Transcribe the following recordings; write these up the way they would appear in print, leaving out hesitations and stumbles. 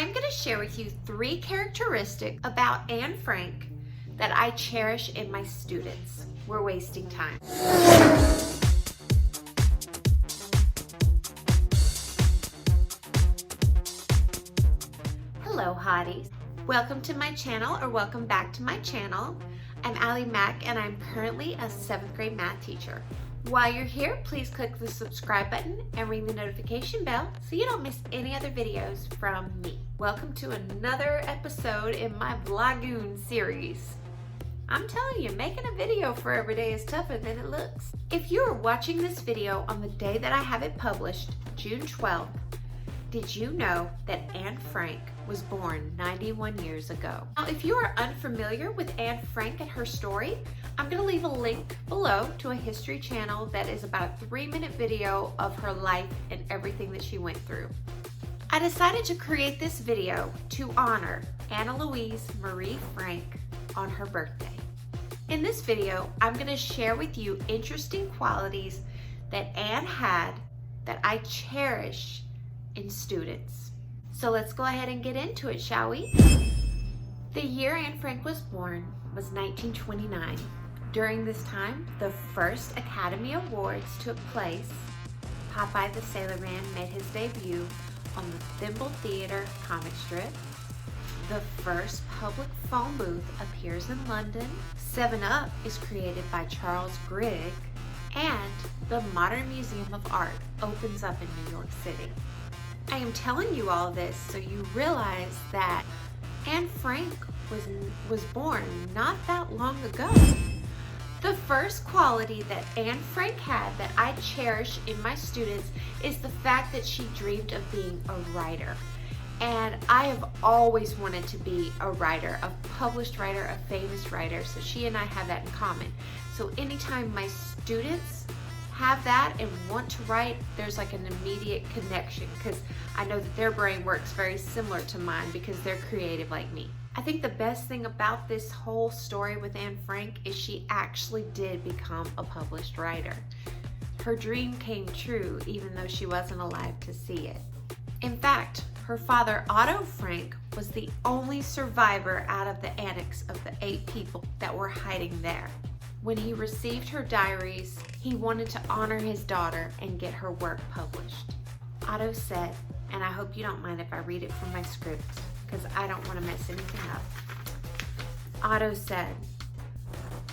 I'm going to share with you 3 characteristics about Anne Frank that I cherish in my students. We're wasting time. Hello, Hotties. Welcome to my channel, or welcome back to my channel. I'm Ali Mack and I'm currently a 7th grade math teacher. While you're here, please click the subscribe button and ring the notification bell so you don't miss any other videos from me. Welcome to another episode in my Vlogune series. I'm telling you, making a video for every day is tougher than it looks. If you are watching this video on the day that I have it published, June 12th, did you know that Anne Frank was born 91 years ago? Now, if you are unfamiliar with Anne Frank and her story, I'm going to leave a link below to a history channel that is about a 3-minute video of her life and everything that she went through. I decided to create this video to honor Anna Louise Marie Frank on her birthday. In this video, I'm going to share with you interesting qualities that Anne had that I cherish in students. So let's go ahead and get into it, shall we? The year Anne Frank was born was 1929. During this time, the first Academy Awards took place. Popeye the Sailor Man made his debut on the Thimble Theater comic strip. The first public phone booth appears in London. 7-Up is created by Charles Grigg. And the Modern Museum of Art opens up in New York City. I am telling you all this so you realize that Anne Frank was born not that long ago. The first quality that Anne Frank had that I cherish in my students is the fact that she dreamed of being a writer. And I have always wanted to be a writer, a published writer, a famous writer, so she and I have that in common. So anytime my students have that and want to write, there's like an immediate connection because I know that their brain works very similar to mine because they're creative like me. I think the best thing about this whole story with Anne Frank is she actually did become a published writer. Her dream came true even though she wasn't alive to see it. In fact, her father, Otto Frank, was the only survivor out of the annex of the 8 people that were hiding there. When he received her diaries, he wanted to honor his daughter and get her work published. Otto said, and I hope you don't mind if I read it from my script because I don't want to mess anything up. Otto said,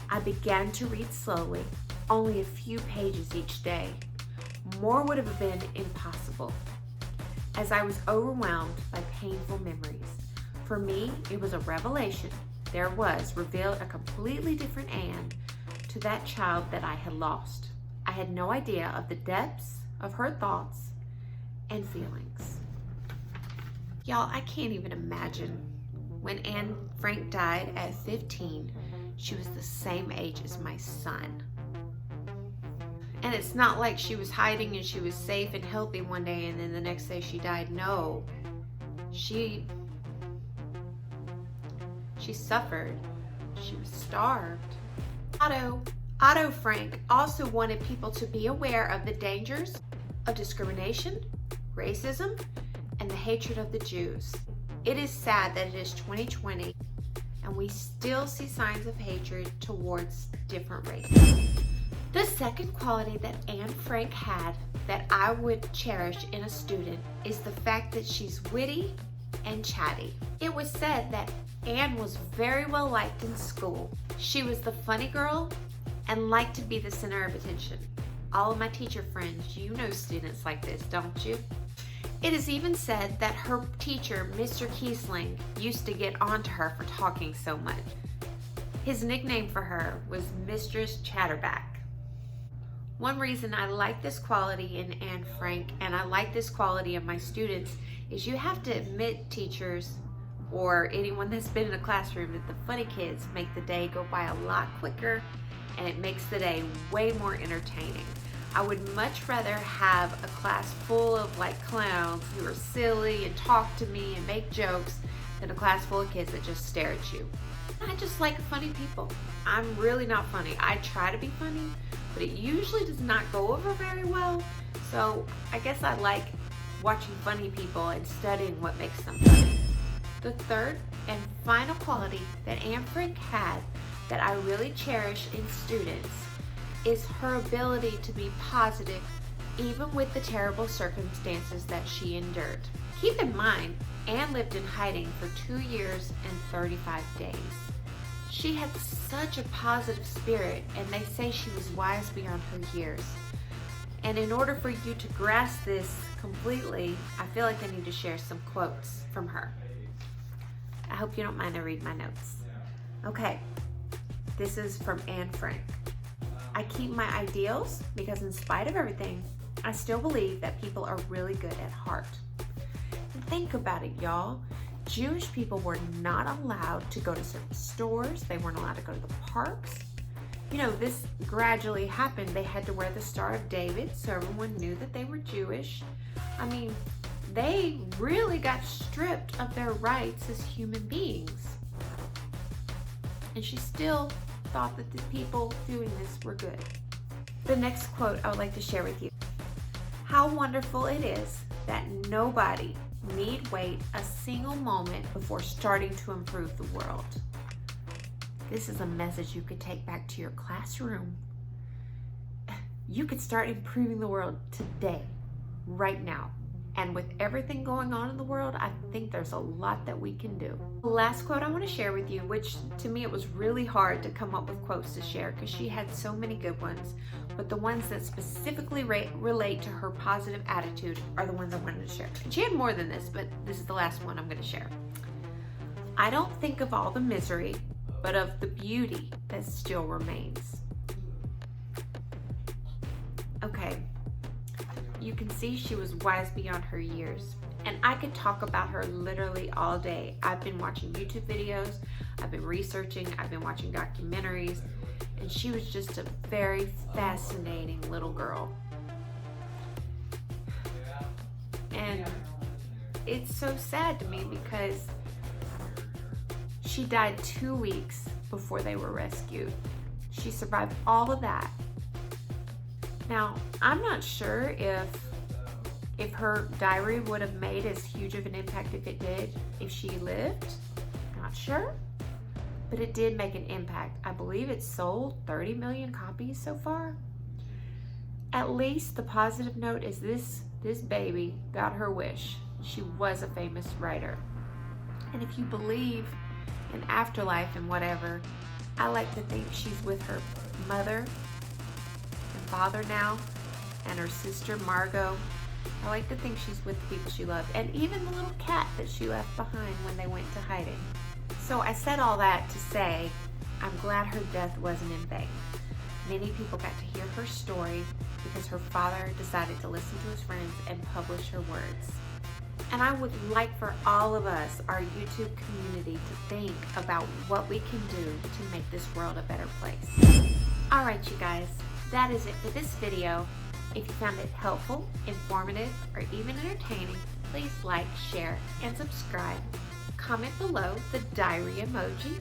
"I began to read slowly, only a few pages each day. More would have been impossible, as I was overwhelmed by painful memories. For me, it was a revelation. There was revealed a completely different Anne to that child that I had lost. I had no idea of the depths of her thoughts and feelings." Y'all, I can't even imagine. When Anne Frank died at 15, she was the same age as my son. And it's not like she was hiding and she was safe and healthy one day and then the next day she died. No, she suffered. She was starved. Otto Frank also wanted people to be aware of the dangers of discrimination, racism, and the hatred of the Jews. It is sad that it is 2020 and we still see signs of hatred towards different races. The second quality that Anne Frank had that I would cherish in a student is the fact that she's witty and chatty. It was said that Anne was very well liked in school. She was the funny girl and liked to be the center of attention. All of my teacher friends, you know students like this, don't you? It is even said that her teacher, Mr. Kiesling, used to get on to her for talking so much. His nickname for her was Mistress Chatterback. One reason I like this quality in Anne Frank, and I like this quality in my students, is you have to admit, teachers or anyone that's been in a classroom, that the funny kids make the day go by a lot quicker and it makes the day way more entertaining. I would much rather have a class full of like clowns who are silly and talk to me and make jokes than a class full of kids that just stare at you. I just like funny people. I'm really not funny. I try to be funny, but it usually does not go over very well. So I guess I like watching funny people and studying what makes them funny. The third and final quality that Anne Frank had that I really cherish in students is her ability to be positive even with the terrible circumstances that she endured. Keep in mind, Anne lived in hiding for 2 years and 35 days. She had such a positive spirit, and they say she was wise beyond her years. And in order for you to grasp this completely, I feel like I need to share some quotes from her. I hope you don't mind I read my notes. Okay, this is from Anne Frank. I keep my ideals because in spite of everything, I still believe that people are really good at heart. And think about it, y'all. Jewish people were not allowed to go to certain stores. They weren't allowed to go to the parks. You know, this gradually happened. They had to wear the Star of David so everyone knew that they were Jewish. I mean, they really got stripped of their rights as human beings. And she still thought that the people doing this were good. The next quote I would like to share with you. How wonderful it is that nobody need wait a single moment before starting to improve the world. This is a message you could take back to your classroom. You could start improving the world today, right now. And with everything going on in the world, I think there's a lot that we can do. The last quote I want to share with you, which to me it was really hard to come up with quotes to share because she had so many good ones, but the ones that specifically relate to her positive attitude are the ones I wanted to share. She had more than this, but this is the last one I'm going to share. I don't think of all the misery, but of the beauty that still remains. Okay. You can see she was wise beyond her years. And I could talk about her literally all day. I've been watching YouTube videos, I've been researching, I've been watching documentaries, and she was just a very fascinating little girl. And it's so sad to me because she died 2 weeks before they were rescued. She survived all of that. Now, I'm not sure if her diary would have made as huge of an impact if it did if she lived. Not sure, but it did make an impact. I believe it sold 30 million copies so far. At least the positive note is this baby got her wish. She was a famous writer. And if you believe in afterlife and whatever, I like to think she's with her mother father now and her sister Margot. I like to think she's with the people she loved, and even the little cat that she left behind when they went to hiding. So I said all that to say I'm glad her death wasn't in vain. Many people got to hear her story because her father decided to listen to his friends and publish her words. And I would like for all of us, our YouTube community, to think about what we can do to make this world a better place. All right, you guys. That is it for this video. If you found it helpful, informative, or even entertaining, please like, share, and subscribe. Comment below the diary emoji.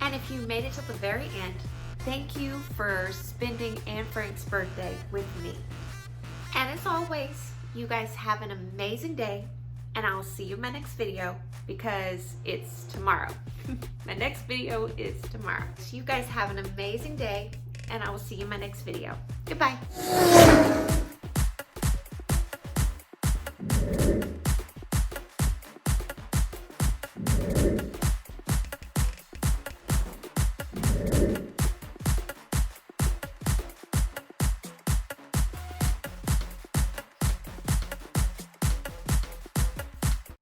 And if you made it to the very end, thank you for spending Anne Frank's birthday with me. And as always, you guys have an amazing day, and I'll see you in my next video because it's tomorrow. My next video is tomorrow. So you guys have an amazing day, and I will see you in my next video. Goodbye.